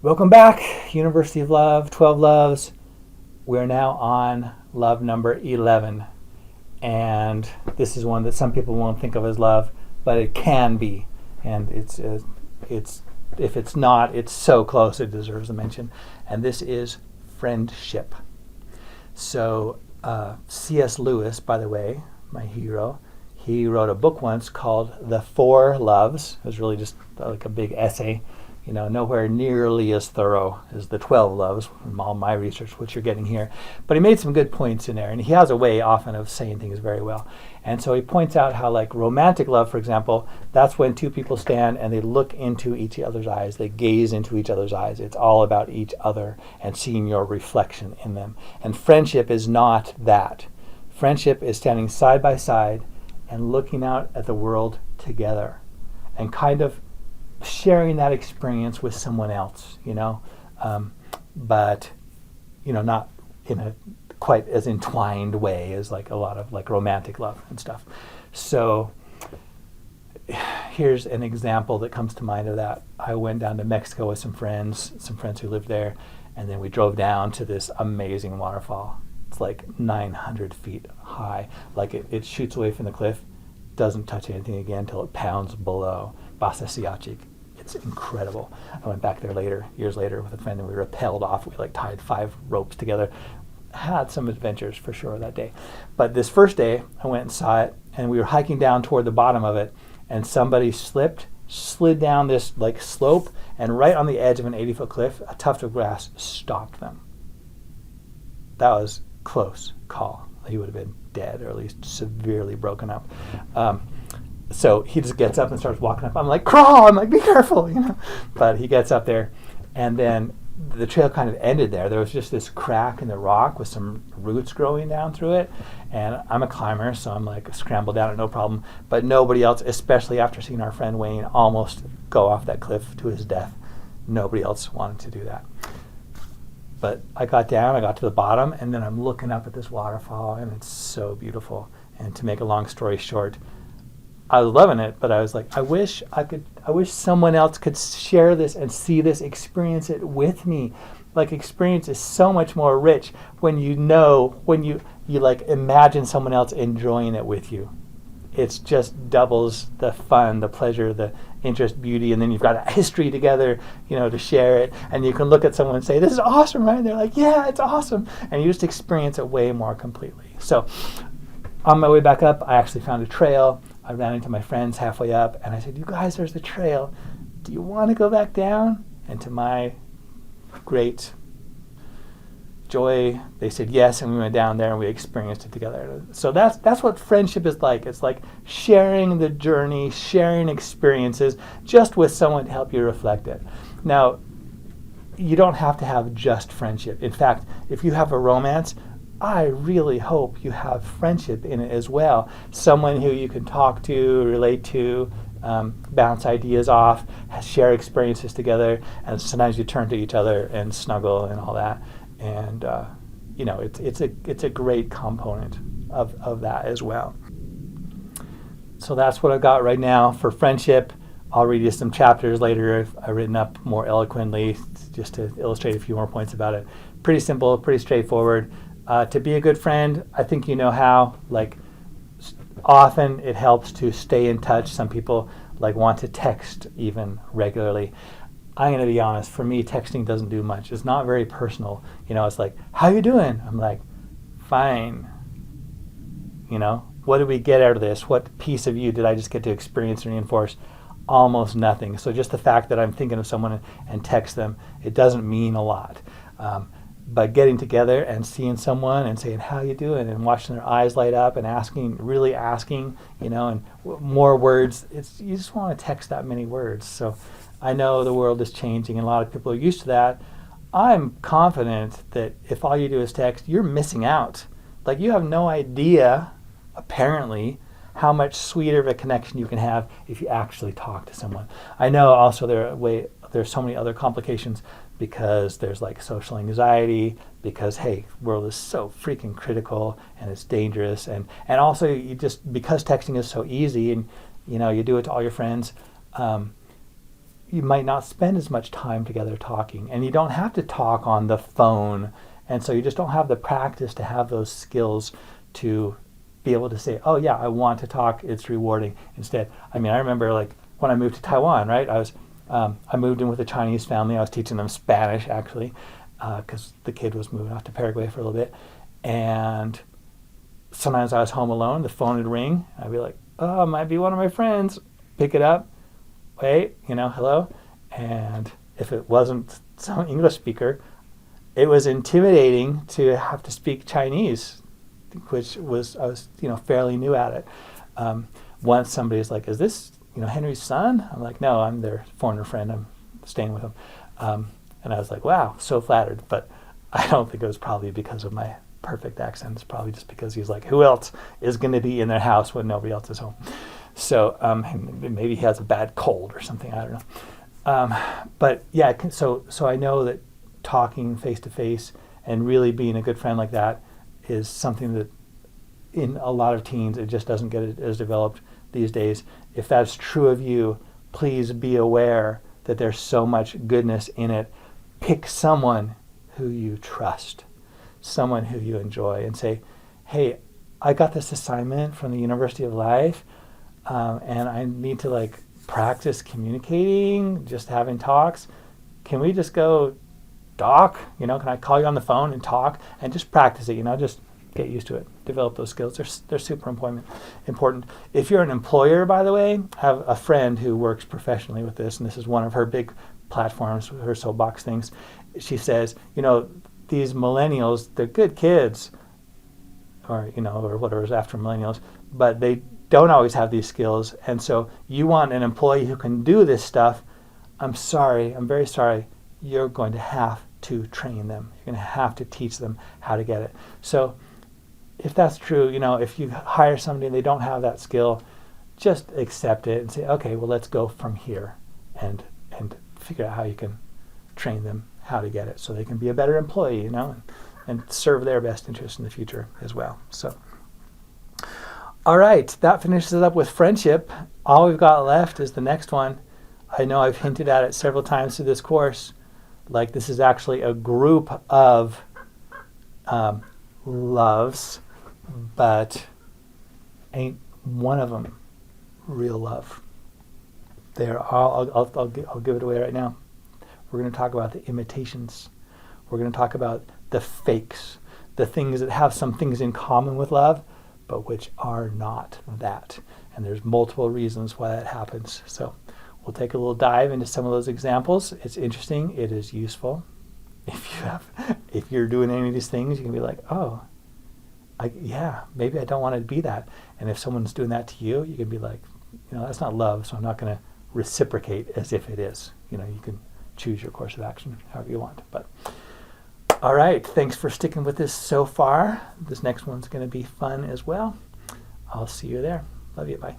Welcome back, University of Love, 12 Loves. We're now on love number 11. And this is one that some people won't think of as love, but it can be. And it's if it's not, it's so close it deserves a mention. And this is friendship. So C.S. Lewis, by the way, my hero, he wrote a book once called The Four Loves. It was really just like a big essay, nowhere nearly as thorough as the 12 Loves from all my research, which you're getting here. But he made some good points in there, and he has a way often of saying things very well. And so he points out how, like, romantic love, for example, that's when two people stand and they look into each other's eyes. They gaze into each other's eyes. It's all about each other and seeing your reflection in them. And friendship is not that. Friendship is standing side by side and looking out at the world together and kind of sharing that experience with someone else, but not in a quite as entwined way as like a lot of like romantic love and stuff. So here's an example that comes to mind of that. I went down to Mexico with some friends who lived there, and then we drove down to this amazing waterfall. It's like 900 feet high. Like it shoots away from the cliff, doesn't touch anything again until it pounds below. Basa Siachic. It's incredible. I went back there years later with a friend, and we rappelled off. We tied 5 ropes together. Had some adventures for sure that day. But this first day, I went and saw it, and we were hiking down toward the bottom of it, and somebody slid down this slope, and right on the edge of an 80-foot cliff, a tuft of grass stopped them. That was close call. He would have been dead, or at least severely broken up. So he just gets up and starts walking up. I'm like, crawl! I'm like, be careful, But he gets up there, and then the trail kind of ended there. There was just this crack in the rock with some roots growing down through it. And I'm a climber, so I'm like scrambled down it, no problem. But nobody else, especially after seeing our friend Wayne almost go off that cliff to his death, nobody else wanted to do that. But I got down, I got to the bottom, and then I'm looking up at this waterfall, and it's so beautiful. And to make a long story short, I was loving it, but I was like, I wish someone else could share this and see this, experience it with me. Like, experience is so much more rich when you imagine someone else enjoying it with you. It's just doubles the fun, the pleasure, the interest, beauty, and then you've got a history together, to share it. And you can look at someone and say, this is awesome, right? And they're like, yeah, it's awesome. And you just experience it way more completely. So on my way back up, I actually found a trail. I ran into my friends halfway up, and I said, you guys, there's the trail. Do you want to go back down? And to my great joy, they said yes, and we went down there and we experienced it together. So that's what friendship is like. It's like sharing the journey, sharing experiences, just with someone to help you reflect it. Now, you don't have to have just friendship. In fact, if you have a romance, I really hope you have friendship in it as well. Someone who you can talk to, relate to, bounce ideas off, share experiences together, and sometimes you turn to each other and snuggle and all that. And it's a great component of that as well. So that's what I've got right now for friendship. I'll read you some chapters later I've written up more eloquently just to illustrate a few more points about it. Pretty simple, pretty straightforward. To be a good friend, I think you know how. Often it helps to stay in touch. Some people want to text even regularly. I'm going to be honest, for me, texting doesn't do much. It's not very personal. It's like, how you doing? I'm like, fine. What did we get out of this? What piece of you did I just get to experience and reinforce? Almost nothing. So just the fact that I'm thinking of someone and text them, it doesn't mean a lot. But getting together and seeing someone and saying, how you doing? And watching their eyes light up and really asking, and more words. You just want to text that many words. So I know the world is changing and a lot of people are used to that. I'm confident that if all you do is text, you're missing out. You have no idea, apparently, how much sweeter of a connection you can have if you actually talk to someone. I know also there's so many other complications because there's social anxiety, because the world is so freaking critical and it's dangerous, and also because texting is so easy and you do it to all your friends, you might not spend as much time together talking, and you don't have to talk on the phone, and so you just don't have the practice to have those skills to be able to say, oh yeah, I want to talk, it's rewarding. Instead, I mean, I remember like when I moved to Taiwan, right? I moved in with a Chinese family. I was teaching them Spanish actually, because the kid was moving off to Paraguay for a little bit, and sometimes I was home alone, the phone would ring, I'd be like, oh, it might be one of my friends. Pick it up, wait, hello. And if it wasn't some English speaker, it was intimidating to have to speak Chinese, which was, I was, fairly new at it. Once somebody's like, is this, Henry's son? I'm like, no, I'm their foreigner friend. I'm staying with them. And I was like, wow, so flattered. But I don't think it was probably because of my perfect accent. It's probably just because he's like, who else is going to be in their house when nobody else is home? So maybe he has a bad cold or something. I don't know. But yeah, so I know that talking face to face and really being a good friend like that is something that in a lot of teens it just doesn't get as developed these days. If that's true of you, please be aware that there's so much goodness in it. Pick someone who you trust, someone who you enjoy, and say, hey, I got this assignment from the University of Life, and I need to practice communicating, just having talks. Can we just go talk? Can I call you on the phone and talk and just practice it? Just get used to it. Develop those skills. They're super important. If you're an employer, by the way, I have a friend who works professionally with this, and this is one of her big platforms, her soapbox things. She says, these millennials, they're good kids, or whatever's after millennials, but they don't always have these skills. And so you want an employee who can do this stuff. I'm very sorry. You're going to have to train them. You're going to have to teach them how to get it. So if that's true, if you hire somebody and they don't have that skill, just accept it and say, okay, well, let's go from here and figure out how you can train them how to get it so they can be a better employee, and serve their best interest in the future as well. So, all right, that finishes up with friendship. All we've got left is the next one. I know I've hinted at it several times through this course. This is actually a group of loves, but ain't one of them real love. They're all, I'll give it away right now. We're going to talk about the imitations. We're going to talk about the fakes, the things that have some things in common with love, but which are not that. And there's multiple reasons why that happens. So we'll take a little dive into some of those examples. It's interesting. It is useful. If you're doing any of these things, you can be like, oh, maybe I don't want to be that. And if someone's doing that to you, you can be like, that's not love, so I'm not going to reciprocate as if it is. You can choose your course of action however you want. But all right, thanks for sticking with this so far. This next one's going to be fun as well. I'll see you there. Love you. Bye.